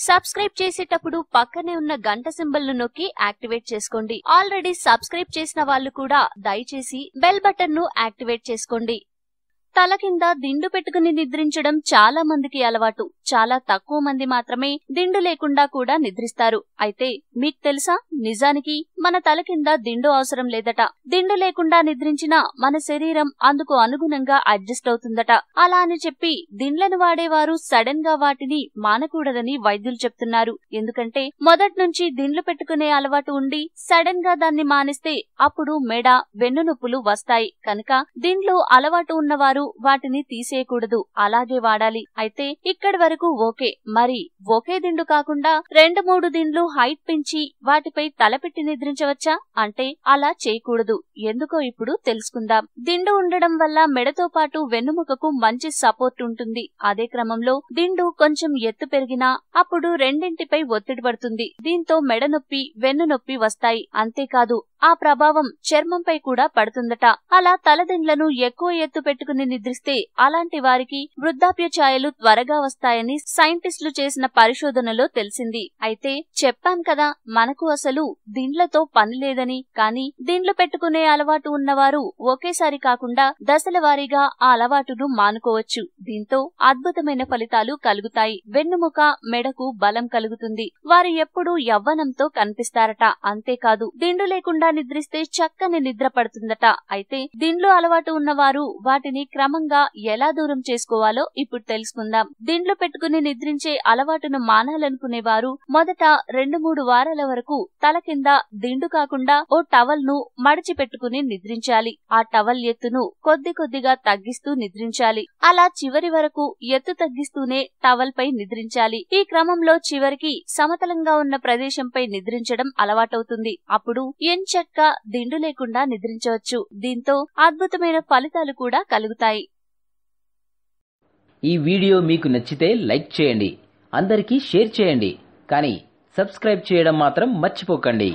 Subscribe చేసేటప్పుడు పక్కనే ఉన్న గంట సింబల్ ను నొక్కి యాక్టివేట్ చేసుకోండి. ఆల్రెడీ సబ్స్క్రైబ్ చేసిన వాళ్ళు కూడా దయచేసి బెల్ బటన్ ను యాక్టివేట్ చేసుకోండి. తల కింద దిండు పెట్టుకుని నిద్రించడం చాలా మందికి అలవాటు. చాలా తక్కువ మంది మాత్రమే దిండు లేకుండా కూడా నిద్రిస్తారు. అయితే మీకు తెలుసా, నిజానికి మన తల కింద దిండు అవసరం లేదట. దిండు లేకుండా నిద్రించినా మన శరీరం అందుకు అనుగుణంగా అడ్జస్ట్ అవుతుందట. అలా అని చెప్పి దిండ్లను వాడేవారు సడన్ గా వాటిని మానకూడదని వైద్యులు చెప్తున్నారు. ఎందుకంటే మొదట్నుంచి దిండ్లు పెట్టుకునే అలవాటు ఉండి సడన్ గా దాన్ని మానేస్తే అప్పుడు మెడ, వెన్ను నొప్పులు వస్తాయి. కనుక దిండ్లు అలవాటు ఉన్నవారు వాటిని తీసేయకూడదు, అలాగే వాడాలి. అయితే ఇక్కడి వరకు ఓకే. మరి ఒకే దిండు కాకుండా 2-3 దిండ్లు హైట్ పెంచి వాటిపై తలపెట్టి నిద్రించవచ్చా అంటే అలా చేయకూడదు. ఎందుకో ఇప్పుడు తెలుసుకుందాం. దిండు ఉండడం వల్ల మెడతో పాటు వెన్నుముకకు మంచి సపోర్ట్ ఉంటుంది. అదే క్రమంలో దిండు కొంచెం ఎత్తు పెరిగినా అప్పుడు రెండింటిపై ఒత్తిడి పడుతుంది. దీంతో మెడ నొప్పి, వెన్ను నొప్పి వస్తాయి. అంతేకాదు ఆ ప్రభావం చర్మంపై కూడా పడుతుందట. అలా తలదిండ్లను ఎక్కువ ఎత్తు పెట్టుకుని నిద్రిస్తే అలాంటి వారికి వృద్ధాప్య ఛాయలు త్వరగా వస్తాయని సైంటిస్టులు చేసిన పరిశోధనలో తెలిసింది. అయితే చెప్పాను కదా, మనకు అసలు దిండ్లతో పని లేదని. కానీ దిండ్లు పెట్టుకునే అలవాటు ఉన్నవారు ఒకేసారి కాకుండా దశల వారీగా ఆ అలవాటును మానుకోవచ్చు. దీంతో అద్భుతమైన ఫలితాలు కలుగుతాయి. వెన్నుముక, మెడకు బలం కలుగుతుంది. వారు ఎప్పుడూ యవ్వనంతో కనిపిస్తారట. అంతేకాదు దిండు లేకుండా నిద్రిస్తే చక్కని నిద్ర పడుతుందట. అయితే దిండ్లు అలవాటు ఉన్నవారు వాటిని క్రమంగా ఎలా దూరం చేసుకోవాలో ఇప్పుడు తెలుసుకుందాం. దిండ్లు పెట్టుకుని నిద్రించే అలవాటును మానాలనుకునేవారు మొదట 2-3 వారాల వరకు తల కింద దిండు కాకుండా ఓ టవల్ ను మడిచి పెట్టుకుని నిద్రించాలి. ఆ టవల్ ఎత్తును కొద్ది కొద్దిగా తగ్గిస్తూ నిద్రించాలి. అలా చివరి వరకు ఎత్తు తగ్గిస్తూనే టవల్ పై నిద్రించాలి. ఈ క్రమంలో చివరికి సమతలంగా ఉన్న ప్రదేశంపై నిద్రించడం అలవాటవుతుంది. అప్పుడు ఎంచక్కా దిండు లేకుండా నిద్రించవచ్చు. దీంతో అద్భుతమైన ఫలితాలు కూడా కలుగుతాయి. ఈ వీడియో మీకు నచ్చితే లైక్ చేయండి, అందరికీ షేర్ చేయండి, కానీ సబ్స్క్రైబ్ చేయడం మాత్రం మర్చిపోకండి.